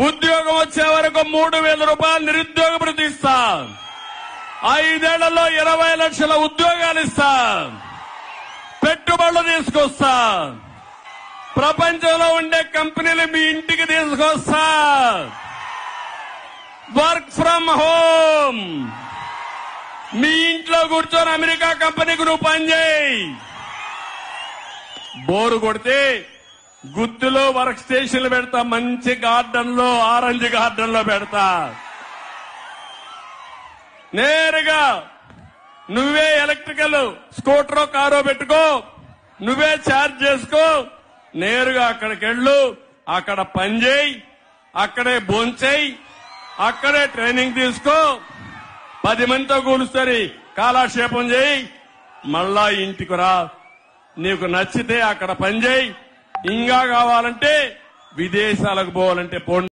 ఉద్యోగం వచ్చే వరకు 3,000 రూపాయలు నిరుద్యోగ భృతి ఇస్తా. 5 ఏళ్లలో 20 లక్షల ఉద్యోగాలు ఇస్తా. పెట్టుబడులు తీసుకొస్తా. ప్రపంచంలో ఉండే కంపెనీలు మీ ఇంటికి తీసుకొస్తా. Work from home. మీ ఇంట్లో కూర్చొని అమెరికా కంపెనీకి నువ్వు పనిచేయి. బోరు కొడితే గుత్తులో వర్క్ స్టేషన్లు పెడతా. మంచి గార్డెన్ లో, ఆరెంజ్ గార్డెన్ లో పెడతా. నేరుగా నువ్వే ఎలక్ట్రికల్ స్కూటరో కారో పెట్టుకో, నువ్వే ఛార్జ్ చేసుకో. నేరుగా అక్కడికి వెళ్ళు, అక్కడ పనిచేయి, అక్కడే భోంచేయి, అక్కడే ట్రైనింగ్ తీసుకో. 10 మందితో కూలుస్తుంది, కాలక్షేపం చేయి, మళ్ళా ఇంటికి రా. నీకు నచ్చితే అక్కడ పనిచేయి. ఇంకా కావాలంటే విదేశాలకు పోవాలంటే పోండి.